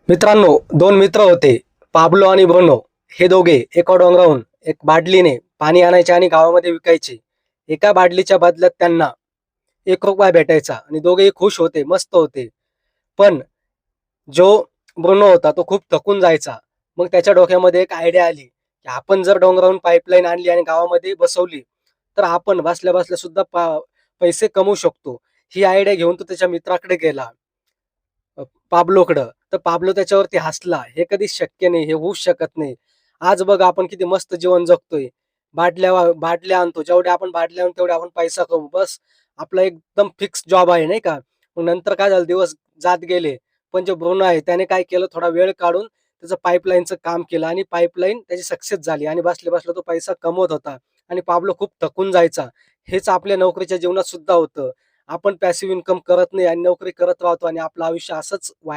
मित्रांनो, दोन मित्र होते, पाब्लो आणि ब्रुनो. हे दोघे एका डोंगरावरून एक बाटलीने पाणी आणायचे आणि गावामध्ये विकायचे. एका बाटलीच्या बदल्यात त्यांना ₹1 भेटायचा आणि दोघेही खुश होते, मस्त होते. पण जो ब्रुनो होता तो खूप थकून जायचा. मग त्याच्या डोक्यामध्ये एक आयडिया आली, की आपण जर डोंगरावरून पाईपलाईन आणली आणि गावामध्ये बसवली, तर आपण बसल्या-बसल्या सुद्धा पैसे कमवू शकतो. ही आयडिया घेऊन तो त्याच्या मित्राकडे गेला. पाब्लोकडं. तर पाब्लो त्याच्यावरती हसला. "हे कधीच शक्य नाही. हे होऊच शकत नाही. आज बघा आपण किती मस्त जीवन जगतोय. बाटल्या आणतो. जेवढ्या आपण बाटल्या आणू तेवढा आपण पैसा कमवू. बस आपला एकदम फिक्स जॉब आहे." नाही का? मग नंतर काय झालं दिवस जात गेले. पण जो ब्रुनो आहे त्याने काय केलं थोडा वेळ काढून त्याचं पाईपलाईनचं काम केलं आणि पाईपलाईन त्याची सक्सेस झाली आणि बसल्या-बसल्या तो पैसा कमवत होता आणि पाब्लो खूप थकून जायचा. हेच आपल्या नोकरीच्या जीवनात सुद्धा होतं. आपण पॅसिव्ह इन्कम करत नाही आणि नोकरी करत राहतो आणि आपलं आयुष्य असंच वाया